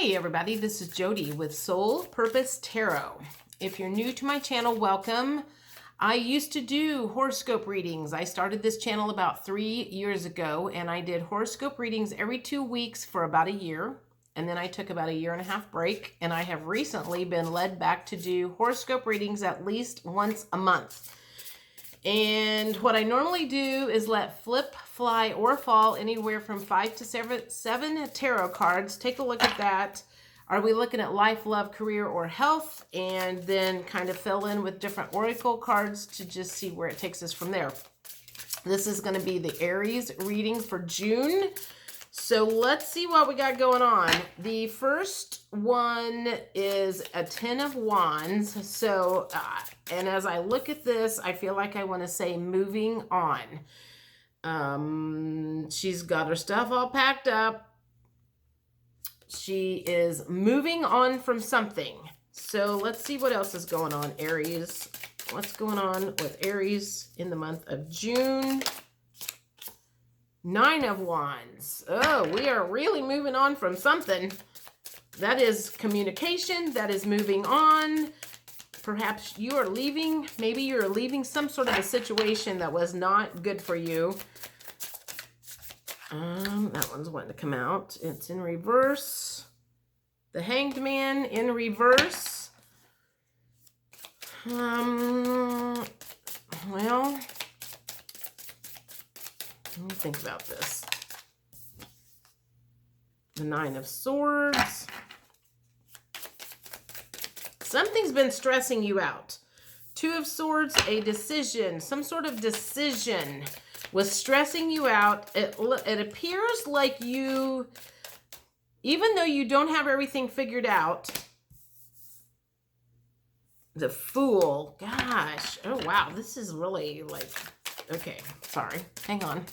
Hey everybody, this is Jody with Soul Purpose Tarot. If you're new to my channel, welcome. I used to do horoscope readings. I started this channel about 3 years ago, and I did horoscope readings every 2 weeks for about a year. And then I took about a 1.5 year break, and I have recently been led back to do horoscope readings at least once a month. And what I normally do is let flip, fly, or fall anywhere from 5 to 7 tarot cards. Take a look at that. Are we looking at life, love, career, or health? And then kind of fill in with different oracle cards to just see where it takes us from there. This is going to be the Aries reading for June. So let's see what we got going on. The first one is a 10 of Wands. So, and as I look at this, I feel like I want to say moving on. She's got her stuff all packed up. She is moving on from something. So let's see what else is going on, Aries. What's going on with Aries in the month of June? 9 of Wands. Oh, we are really moving on from something. That is communication. That is moving on. Perhaps you are leaving. Maybe you're leaving some sort of a situation that was not good for you. That one's wanting to come out. It's in reverse. The Hanged Man in reverse. Well, let me think about this. The 9 of Swords. Something's been stressing you out. 2 of Swords, a decision. Some sort of decision was stressing you out. It appears like you, even though you don't have everything figured out, the Fool. Gosh. Oh, wow. This is really like, okay. Sorry. Hang on.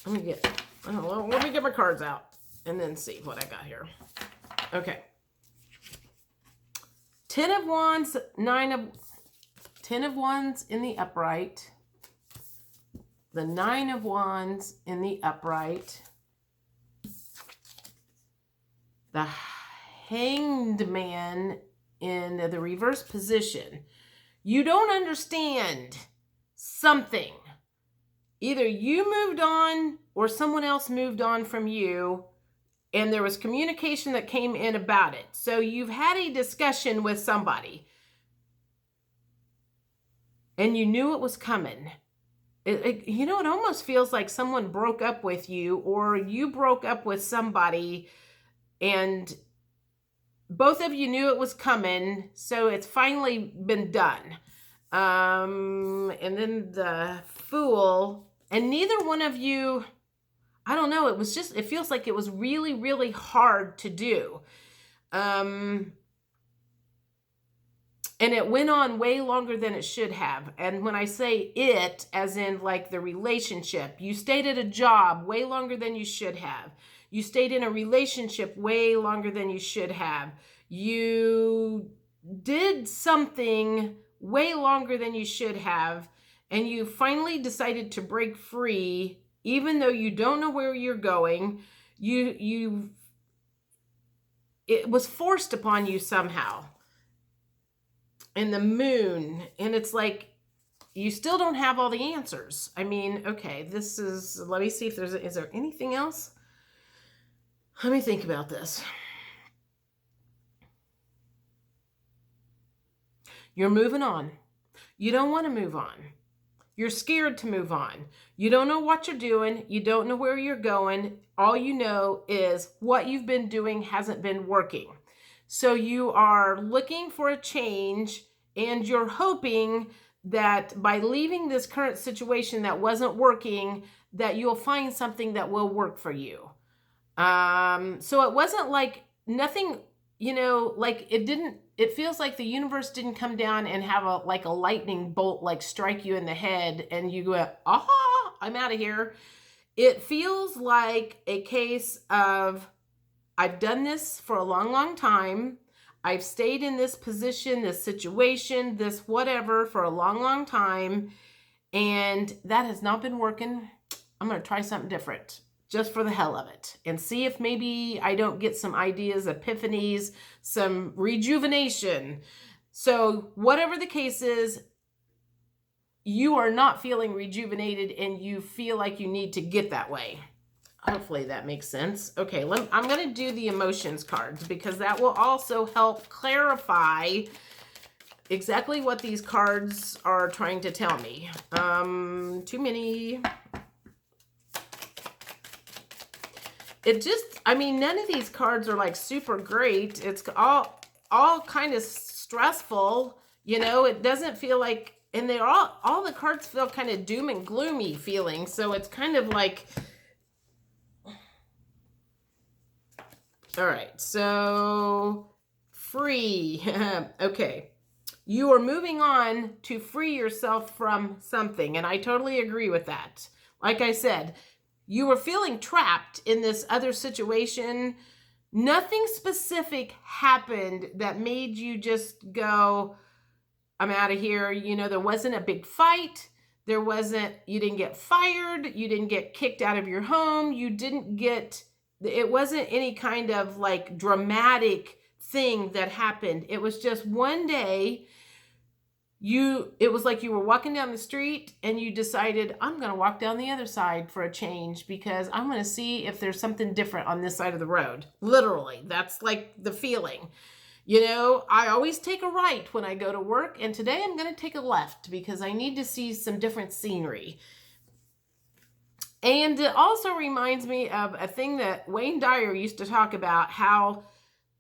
Let me get my cards out and then see what I got here. Okay. 10 of Wands, 10 of Wands in the upright. The 9 of Wands in the upright. The Hanged Man in the reverse position. You don't understand something. Either you moved on or someone else moved on from you, and there was communication that came in about it. So you've had a discussion with somebody, and you knew it was coming. It almost feels like someone broke up with you, or you broke up with somebody, and both of you knew it was coming, so it's finally been done. And then the Fool, and neither one of you, I don't know, it feels like it was really, really hard to do. And it went on way longer than it should have. And when I say it, as in like the relationship, you stayed at a job way longer than you should have. You stayed in a relationship way longer than you should have. You did something way longer than you should have. And you finally decided to break free, even though you don't know where you're going. It was forced upon you somehow. And the Moon, and it's like you still don't have all the answers. I mean, okay, let me see if is there anything else? Let me think about this. You're moving on. You don't want to move on. You're scared to move on. You don't know what you're doing. You don't know where you're going. All you know is what you've been doing hasn't been working. So you are looking for a change, and you're hoping that by leaving this current situation that wasn't working, that you'll find something that will work for you. So it wasn't like nothing, like it feels like the universe didn't come down and have a lightning bolt, like strike you in the head and you go, aha, I'm out of here. It feels like a case of, I've done this for a long, long time. I've stayed in this position, this situation, this whatever for a long, long time. And that has not been working. I'm going to try something different. just for the hell of it and see if maybe I don't get some ideas, epiphanies, some rejuvenation. So whatever the case is, you are not feeling rejuvenated and you feel like you need to get that way. Hopefully that makes sense. Okay, I'm going to do the emotions cards because that will also help clarify exactly what these cards are trying to tell me. Too many. It just, I mean, none of these cards are like super great. It's all kind of stressful. You know, it doesn't feel like, and they're all the cards feel kind of doom and gloomy feeling. So it's kind of like, all right, so free. Okay. You are moving on to free yourself from something. And I totally agree with that. Like I said, you were feeling trapped in this other situation. Nothing specific happened that made you just go, I'm out of here. You know, there wasn't a big fight. You didn't get fired. You didn't get kicked out of your home. It wasn't any kind of like dramatic thing that happened. It was just one day it was like you were walking down the street and you decided, I'm going to walk down the other side for a change because I'm going to see if there's something different on this side of the road. Literally, that's like the feeling. You know, I always take a right when I go to work, and today I'm going to take a left because I need to see some different scenery. And it also reminds me of a thing that Wayne Dyer used to talk about, how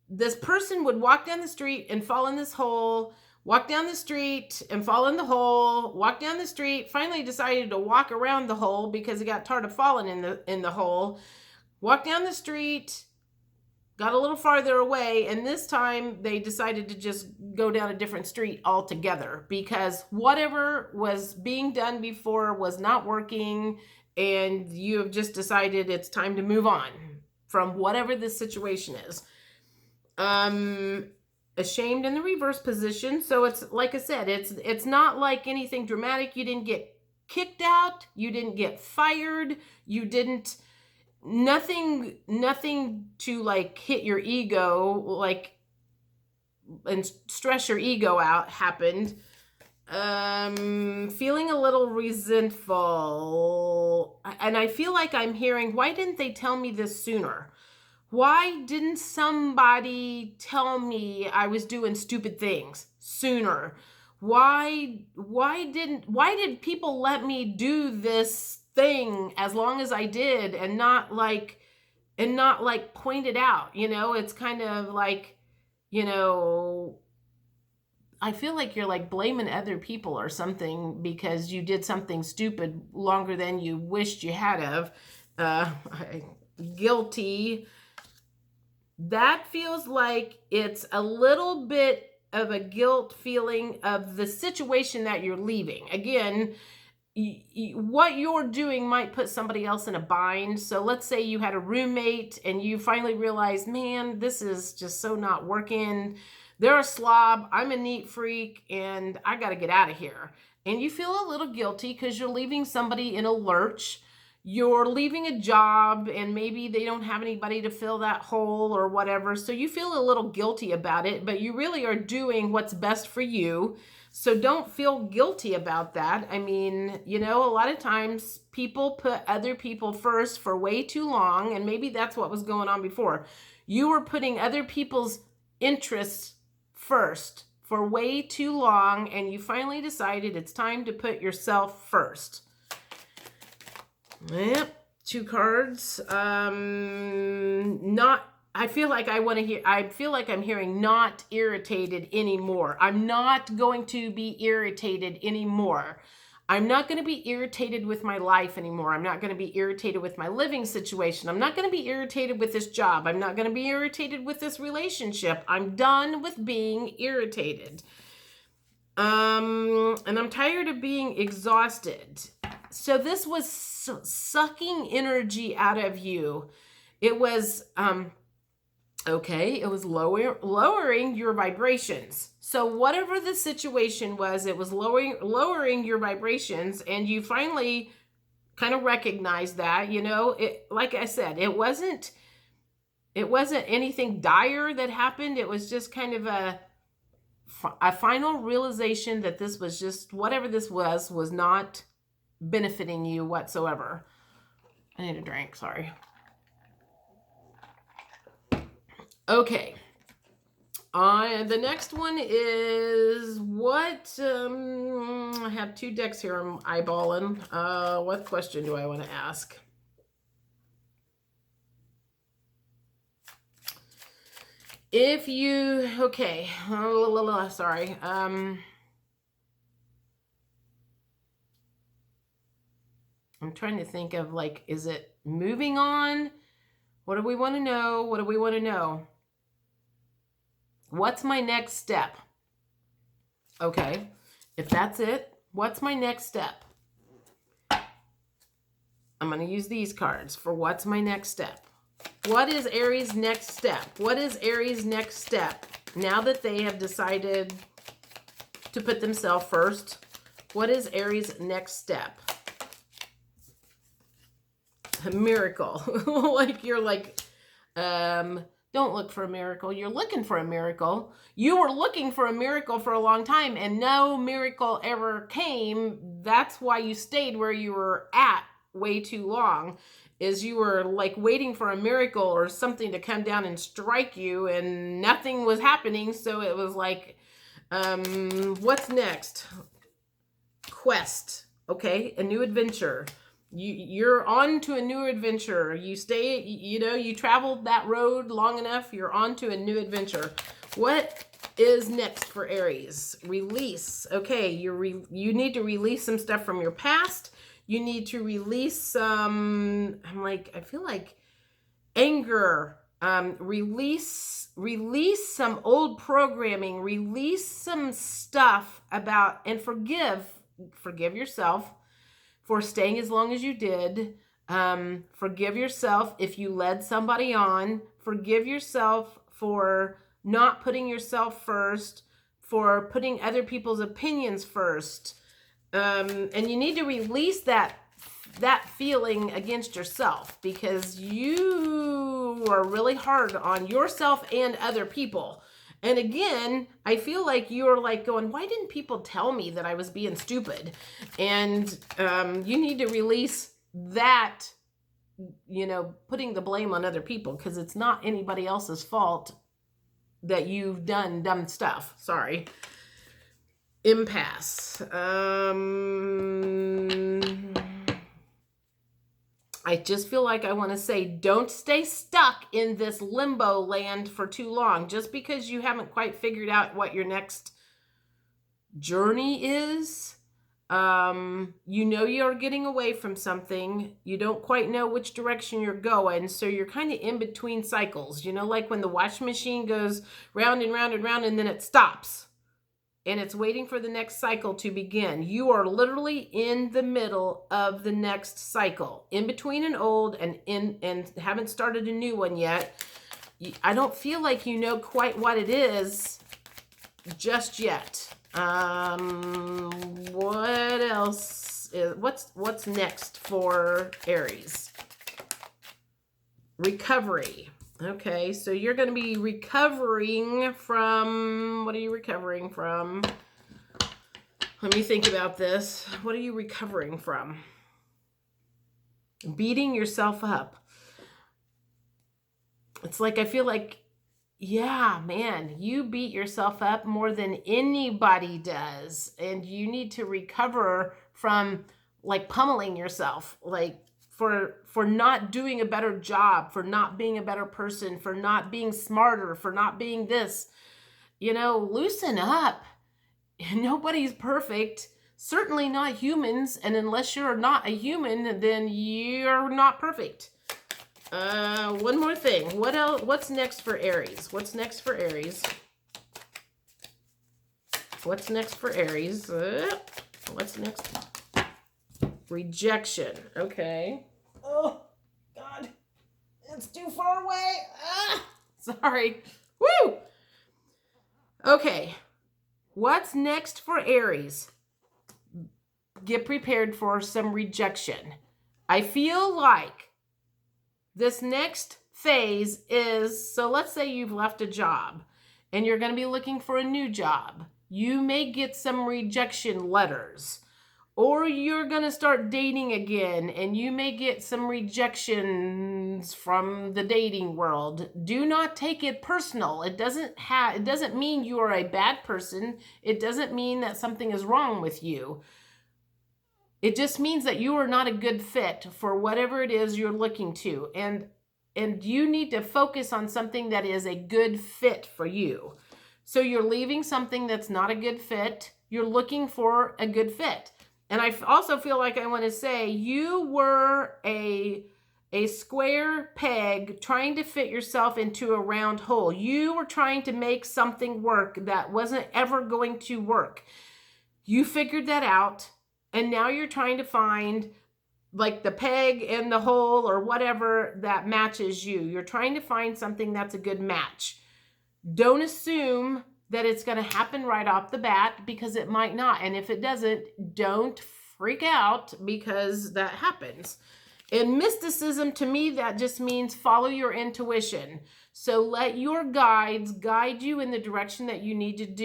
this person would walk down the street and fall in this hole, walk down the street and fall in the hole, walk down the street, finally decided to walk around the hole because he got tired of falling in the hole, walk down the street, got a little farther away, and this time they decided to just go down a different street altogether because whatever was being done before was not working, and you have just decided it's time to move on from whatever this situation is. Ashamed in the reverse position. So it's like I said, it's not like anything dramatic. You didn't get kicked out. You didn't get fired. Nothing to like hit your ego, like, and stress your ego out happened. Feeling a little resentful. And I feel like I'm hearing, why didn't they tell me this sooner? Why didn't somebody tell me I was doing stupid things sooner? Why did people let me do this thing as long as I did and not like point it out? You know, it's kind of like, you know, I feel like you're like blaming other people or something because you did something stupid longer than you wished you had of. Guilty. That feels like it's a little bit of a guilt feeling of the situation that you're leaving. Again, what you're doing might put somebody else in a bind. So let's say you had a roommate and you finally realized, man, this is just so not working. They're a slob, I'm a neat freak, and I got to get out of here. And you feel a little guilty because you're leaving somebody in a lurch. You're leaving a job and maybe they don't have anybody to fill that hole or whatever. So you feel a little guilty about it, but you really are doing what's best for you. So don't feel guilty about that. I mean, you know, a lot of times people put other people first for way too long, and maybe that's what was going on before. You were putting other people's interests first for way too long, and you finally decided it's time to put yourself first. Yep, 2 cards. I feel like I'm hearing not irritated anymore. I'm not going to be irritated anymore. I'm not going to be irritated with my life anymore. I'm not going to be irritated with my living situation. I'm not going to be irritated with this job. I'm not going to be irritated with this relationship. I'm done with being irritated. And I'm tired of being exhausted. So this was sucking energy out of you. It was, it was lowering your vibrations. So whatever the situation was, it was lowering your vibrations, and you finally kind of recognize that, you know, it, like I said, it wasn't anything dire that happened. It was just kind of a final realization that this was just, whatever this was not benefiting you whatsoever. I need a drink, sorry. Okay. The next one is what, I have two decks here I'm eyeballing. What question do I want to ask? If you, okay, sorry. I'm trying to think of, like, is it moving on? What do we want to know? What do we want to know? What's my next step? Okay, if that's it, what's my next step? I'm going to use these cards for what's my next step. What is Aries' next step? What is Aries' next step? Now that they have decided to put themselves first, what is Aries' next step? A miracle. Like, you're like, don't look for a miracle. You're looking for a miracle. You were looking for a miracle for a long time and no miracle ever came. That's why you stayed where you were at way too long, is you were like waiting for a miracle or something to come down and strike you and nothing was happening. So it was like, what's next? Quest. Okay, a new adventure. You're on to a new adventure. You stay, you know, you traveled that road long enough. You're on to a new adventure. What is next for Aries? Release. Okay, you need to release some stuff from your past. You need to release some, I feel like anger. Release some old programming. Release some stuff about, and forgive yourself for staying as long as you did. Forgive yourself if you led somebody on. Forgive yourself for not putting yourself first, for putting other people's opinions first. And you need to release that feeling against yourself, because you are really hard on yourself and other people. And again, I feel like you're like going, why didn't people tell me that I was being stupid? And you need to release that, you know, putting the blame on other people, because it's not anybody else's fault that you've done dumb stuff. Sorry. Impasse. I just feel like I want to say, don't stay stuck in this limbo land for too long. Just because you haven't quite figured out what your next journey is, you know you're getting away from something. You don't quite know which direction you're going, so you're kind of in between cycles. You know, like when the washing machine goes round and round and round and then it stops. And it's waiting for the next cycle to begin. You are literally in the middle of the next cycle, in between an old and haven't started a new one yet. I don't feel like you know quite what it is just yet. What else? What's next for Aries? Recovery. Okay, so you're going to be recovering from, what are you recovering from? Let me think about this. What are you recovering from? Beating yourself up. It's like, I feel like, yeah, man, you beat yourself up more than anybody does. And you need to recover from, like, pummeling yourself, like, for not doing a better job, for not being a better person, for not being smarter, for not being this. You know, loosen up. Nobody's perfect. Certainly not humans. And unless you're not a human, then you're not perfect. One more thing. What else? What's next for Aries? What's next for Aries? What's next for Aries? What's next? Rejection. Okay. Oh, God. It's too far away. Ah, sorry. Woo! Okay. What's next for Aries? Get prepared for some rejection. I feel like this next phase is, so let's say you've left a job and you're going to be looking for a new job. You may get some rejection letters, or you're going to start dating again and you may get some rejections from the dating world. Do not take it personal. It doesn't mean you are a bad person. It doesn't mean that something is wrong with you. It just means that you are not a good fit for whatever it is you're looking to. And you need to focus on something that is a good fit for you. So you're leaving something that's not a good fit. You're looking for a good fit. And I also feel like I want to say you were a square peg trying to fit yourself into a round hole. You were trying to make something work that wasn't ever going to work. You figured that out. And now you're trying to find like the peg in the hole or whatever that matches you. You're trying to find something that's a good match. Don't assume that it's going to happen right off the bat, because it might not. And if it doesn't, don't freak out, because that happens. In mysticism, to me, that just means follow your intuition. So let your guides guide you in the direction that you need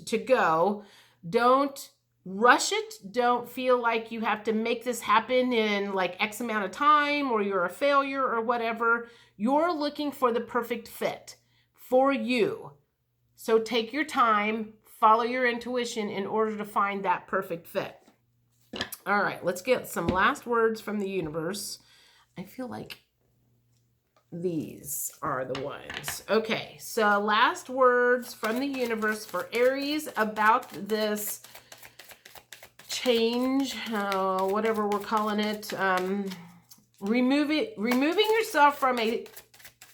to go. Don't rush it. Don't feel like you have to make this happen in like X amount of time, or you're a failure or whatever. You're looking for the perfect fit for you. So take your time, follow your intuition in order to find that perfect fit. All right, let's get some last words from the universe. I feel like these are the ones. Okay, so last words from the universe for Aries about this change, whatever we're calling it, removing yourself from a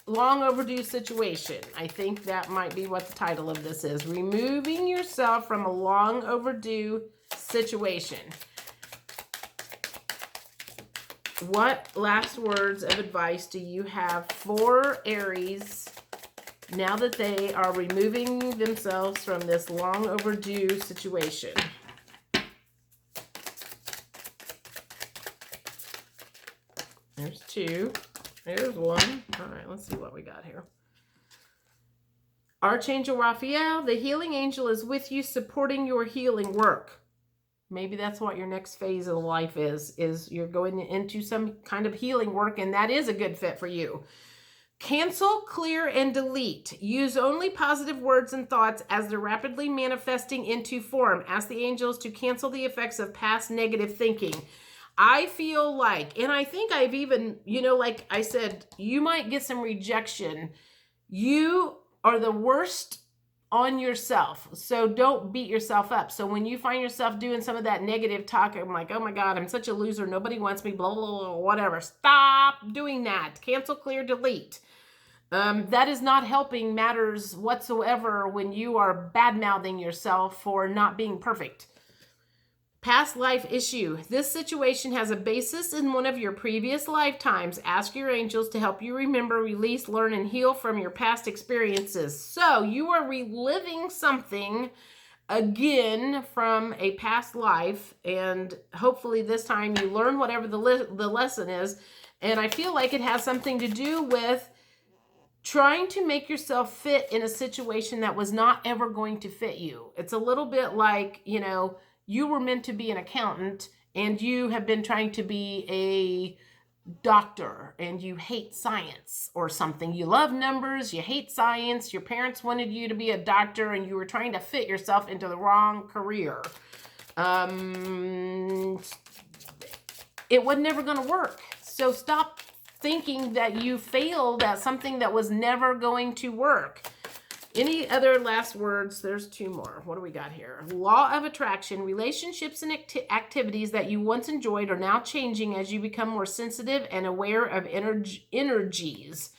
long overdue situation. I think that might be what the title of this is. Removing yourself from a long overdue situation. What last words of advice do you have for Aries now that they are removing themselves from this long overdue situation? There's two. There's one. All right, let's see what we got here. Archangel Raphael, the healing angel, is with you, supporting your healing work. Maybe that's what your next phase of life is you're going into some kind of healing work, and that is a good fit for you. Cancel, clear, and delete. Use only positive words and thoughts as they're rapidly manifesting into form. Ask the angels to cancel the effects of past negative thinking. I feel like, and I think I've even, like I said, you might get some rejection. You are the worst on yourself. So don't beat yourself up. So when you find yourself doing some of that negative talk, I'm like, oh my God, I'm such a loser. Nobody wants me, blah, blah, blah, whatever. Stop doing that. Cancel, clear, delete. That is not helping matters whatsoever when you are bad-mouthing yourself for not being perfect. Past life issue. This situation has a basis in one of your previous lifetimes. Ask your angels to help you remember, release, learn, and heal from your past experiences. So you are reliving something again from a past life, and hopefully this time you learn whatever the lesson is. And I feel like it has something to do with trying to make yourself fit in a situation that was not ever going to fit you. It's a little bit like, you were meant to be an accountant and you have been trying to be a doctor and you hate science or something. You love numbers, you hate science. Your parents wanted you to be a doctor and you were trying to fit yourself into the wrong career. It was never going to work. So stop thinking that you failed at something that was never going to work. Any other last words? There's two more. What do we got here? Law of attraction. Relationships and activities that you once enjoyed are now changing as you become more sensitive and aware of energies.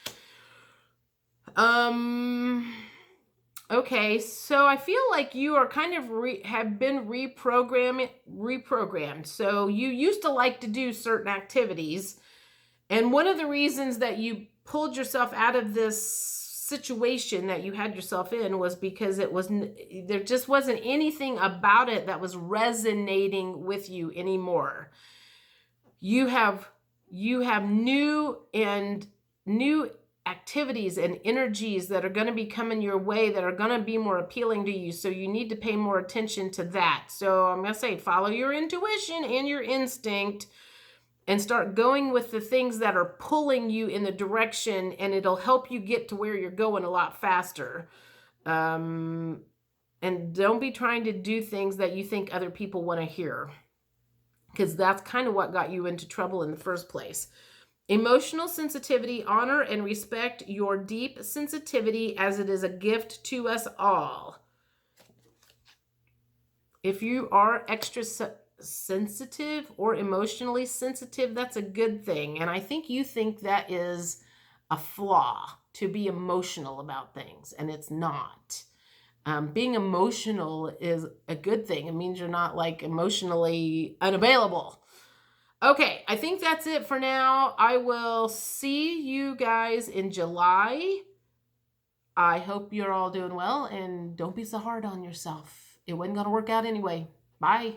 Okay, so I feel like you are kind of have been reprogrammed. So you used to like to do certain activities. And one of the reasons that you pulled yourself out of this situation that you had yourself in was because there just wasn't anything about it that was resonating with you anymore. You have you have new activities and energies that are going to be coming your way that are going to be more appealing to you. So you need to pay more attention to that. So I'm going to say follow your intuition and your instinct and start going with the things that are pulling you in the direction, and it'll help you get to where you're going a lot faster. And don't be trying to do things that you think other people want to hear, because that's kind of what got you into trouble in the first place. Emotional sensitivity, honor and respect your deep sensitivity as it is a gift to us all. If you are extra sensitive or emotionally sensitive, that's a good thing. And I think you think that is a flaw, to be emotional about things, and it's not. Being emotional is a good thing. It means you're not like emotionally unavailable. Okay, I think that's it for now. I will see you guys in July. I hope you're all doing well, and don't be so hard on yourself. It wasn't going to work out anyway. Bye.